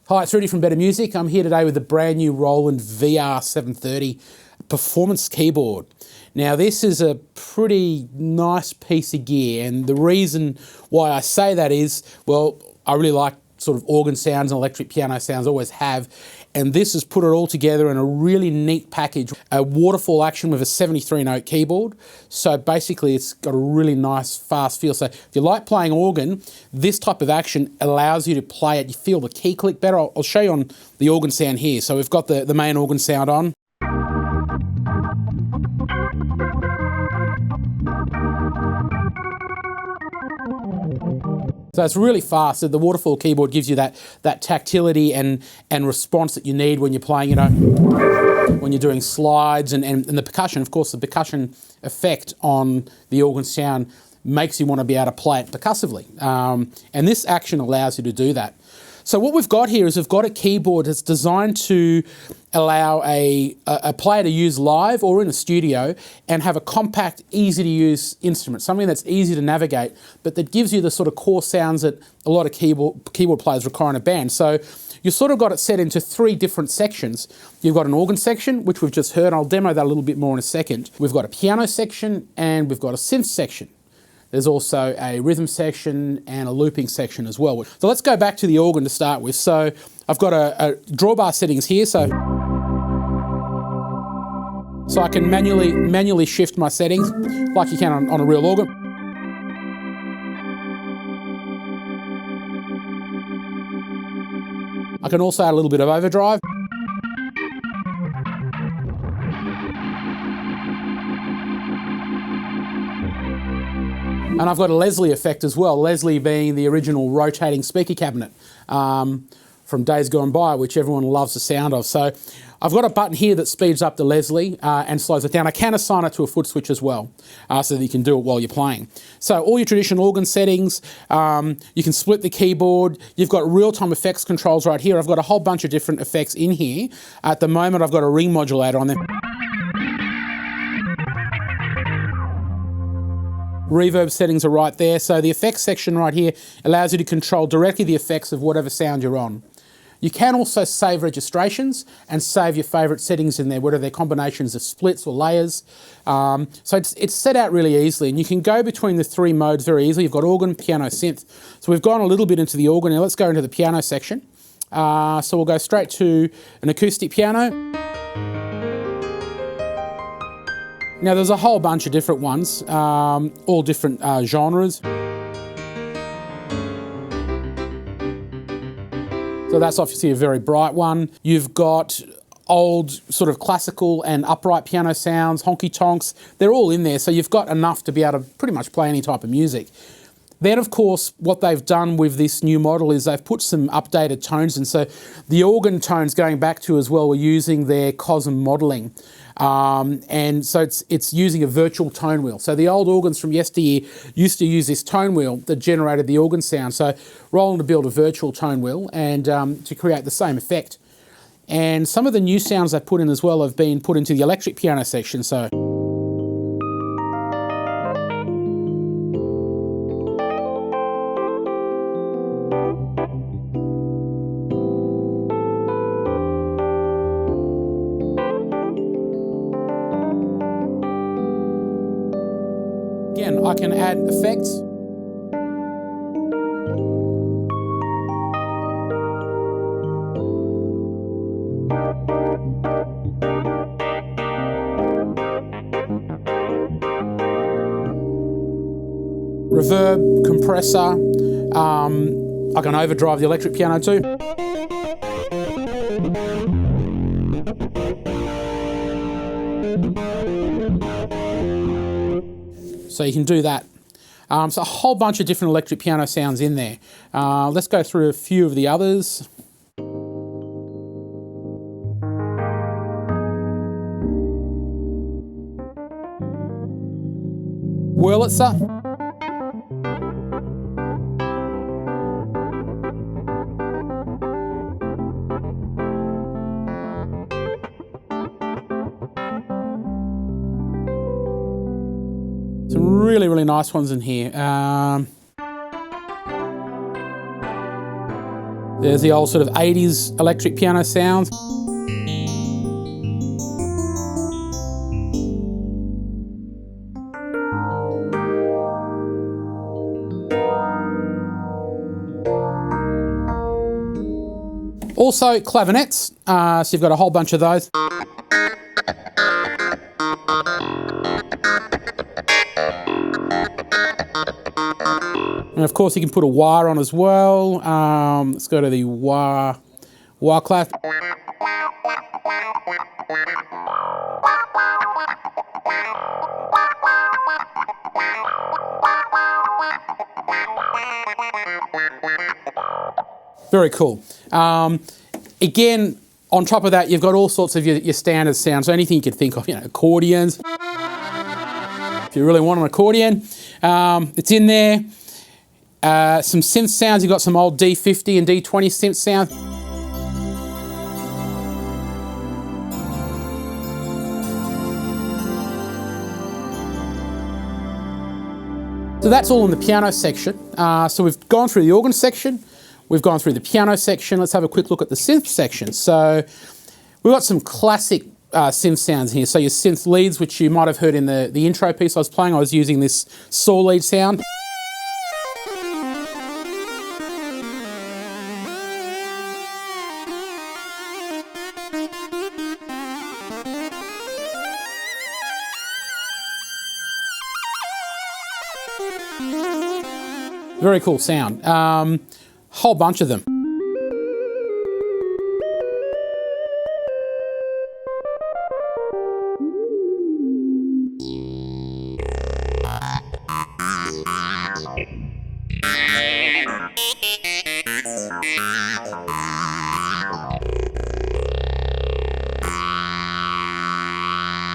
Hi, it's Rudi from Better Music. I'm here today with the brand new Roland VR-730 performance keyboard. Now this is a pretty nice piece of gear, and the reason why I say that is, well, I really like sort of organ sounds and electric piano sounds, always have, and this has put it all together in a really neat package. A waterfall action with a 73 note keyboard, so basically it's got a really nice fast feel. So if you like playing organ, this type of action allows you to play it, you feel the key click better. I'll show you on the organ sound here. So we've got the main organ sound on. So it's really fast. The waterfall keyboard gives you that tactility and response that you need when you're playing, you know, when you're doing slides and the percussion. Of course, the percussion effect on the organ sound makes you want to be able to play it percussively. And this action allows you to do that. So what we've got here is we've got a keyboard that's designed to allow a player to use live or in a studio and have a compact, easy to use instrument, something that's easy to navigate, but that gives you the sort of core sounds that a lot of keyboard players require in a band. So you've sort of got it set into three different sections. You've got an organ section, which we've just heard. I'll demo that a little bit more in a second. We've got a piano section and we've got a synth section. There's also a rhythm section and a looping section as well. So let's go back to the organ to start with. So I've got a drawbar settings here, so I can manually shift my settings like you can on a real organ. I can also add a little bit of overdrive. And I've got a Leslie effect as well, Leslie being the original rotating speaker cabinet from days gone by, which everyone loves the sound of. So I've got a button here that speeds up the Leslie and slows it down. I can assign it to a foot switch as well, so that you can do it while you're playing. So all your traditional organ settings, you can split the keyboard. You've got real-time effects controls right here. I've got a whole bunch of different effects in here. At the moment, I've got a ring modulator on there. Reverb settings are right there. So the effects section right here allows you to control directly the effects of whatever sound you're on. You can also save registrations and save your favourite settings in there, whether they're combinations of splits or layers. So it's set out really easily, and you can go between the three modes very easily. You've got organ, piano, synth. So we've gone a little bit into the organ. Now let's go into the piano section. So we'll go straight to an acoustic piano. Now there's a whole bunch of different ones, all different genres. So that's obviously a very bright one. You've got old sort of classical and upright piano sounds, honky tonks. They're all in there, so you've got enough to be able to pretty much play any type of music. Then, of course, what they've done with this new model is they've put some updated tones in. So the organ tones going back to as well, we're using their COSM modelling. And so it's using a virtual tone wheel. So the old organs from yesteryear used to use this tone wheel that generated the organ sound. So Roland to build a virtual tone wheel and to create the same effect. And some of the new sounds they've put in as well have been put into the electric piano section. So again, I can add effects. Reverb, compressor. I can overdrive the electric piano too. So you can do that. So a whole bunch of different electric piano sounds in there. Let's go through a few of the others. Wurlitzer. Some really, really nice ones in here. There's the old sort of 80s electric piano sounds. Also clavinets, so you've got a whole bunch of those. And of course you can put a wah on as well. Let's go to the wah clav. Very cool. Again, on top of that, you've got all sorts of your standard sounds. So anything you could think of, accordions. If you really want an accordion, it's in there. Some synth sounds, you've got some old D50 and D20 synth sounds. So that's all in the piano section. So we've gone through the organ section, we've gone through the piano section. Let's have a quick look at the synth section. So we've got some classic synth sounds here. So your synth leads, which you might have heard in the intro piece I was playing, I was using this saw lead sound. Very cool sound. Whole bunch of them.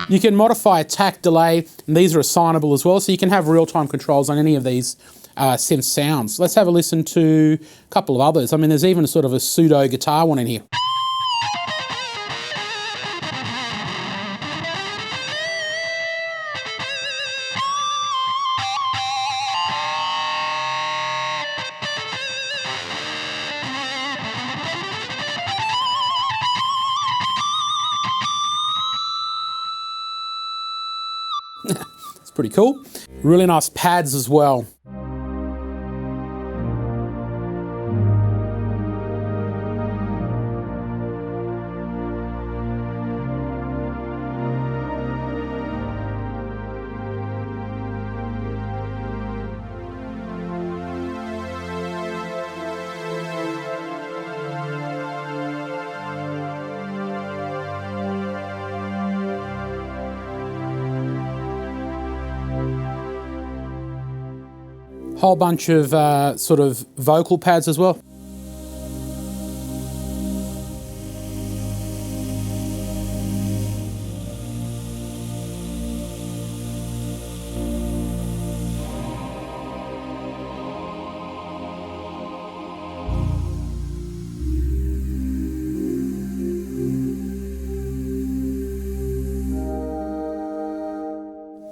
You can modify attack, delay, and these are assignable as well, so you can have real-time controls on any of these synth sounds. Let's have a listen to a couple of others. I mean, there's even sort of a pseudo guitar one in here. It's pretty cool. Really nice pads as well. Whole bunch of sort of vocal pads as well.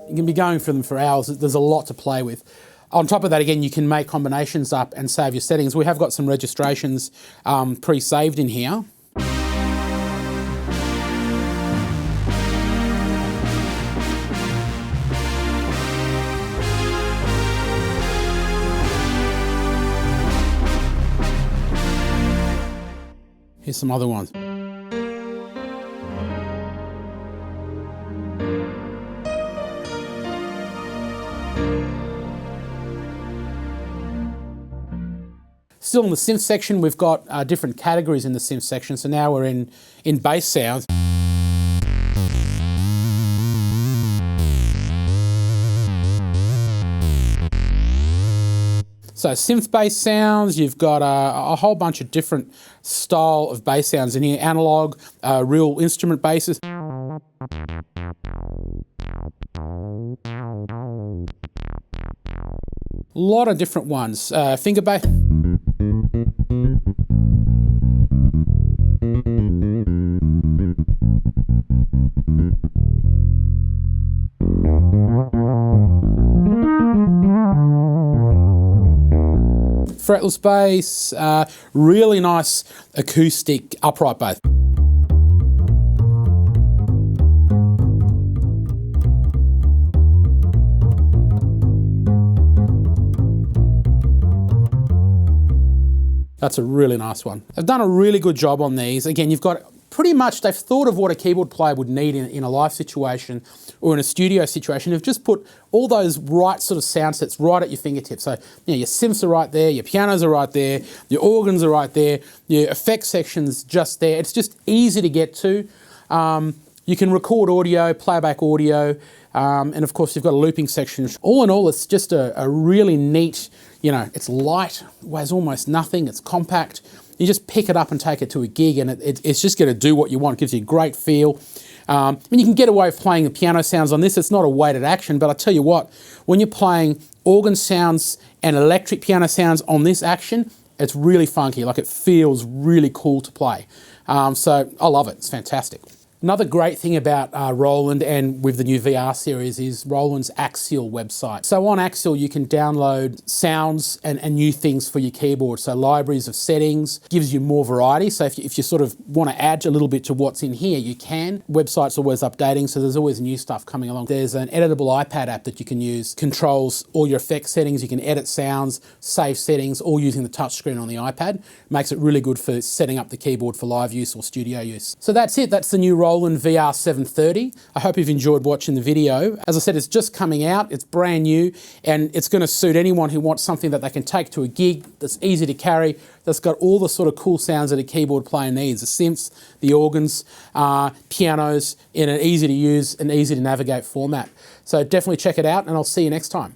You can be going for them for hours. There's a lot to play with. On top of that, again, you can make combinations up and save your settings. We have got some registrations pre-saved in here. Here's some other ones. Still in the synth section, we've got different categories in the synth section. So now we're in bass sounds. So synth bass sounds, you've got a whole bunch of different style of bass sounds in here. Analog, real instrument basses. A lot of different ones. Finger bass. Fretless bass, really nice acoustic upright bass. That's a really nice one. They've done a really good job on these. Again, you've got pretty much, they've thought of what a keyboard player would need in a live situation or in a studio situation. They've just put all those right sort of sound sets right at your fingertips. So you know, your synths are right there, your pianos are right there, your organs are right there, your effects section's just there. It's just easy to get to. You can record audio, playback audio, and of course you've got a looping section. All in all, it's just a really neat, you know, it's light, weighs almost nothing, it's compact. You just pick it up and take it to a gig and it's just going to do what you want. It gives you a great feel. I mean, you can get away with playing the piano sounds on this. It's not a weighted action, but I tell you what, when you're playing organ sounds and electric piano sounds on this action, it's really funky. Like it feels really cool to play. So I love it. It's fantastic. Another great thing about Roland and with the new VR series is Roland's Axial website. So on Axial, you can download sounds and new things for your keyboard. So libraries of settings, gives you more variety. So if you sort of want to add a little bit to what's in here, you can. Website's always updating, so there's always new stuff coming along. There's an editable iPad app that you can use, controls all your effects settings. You can edit sounds, save settings, all using the touchscreen on the iPad. Makes it really good for setting up the keyboard for live use or studio use. So that's it. That's the new Roland VR-730. I hope you've enjoyed watching the video. As I said, it's just coming out, it's brand new, and it's going to suit anyone who wants something that they can take to a gig, that's easy to carry, that's got all the sort of cool sounds that a keyboard player needs, the synths, the organs, pianos, in an easy to use and easy to navigate format. So definitely check it out, and I'll see you next time.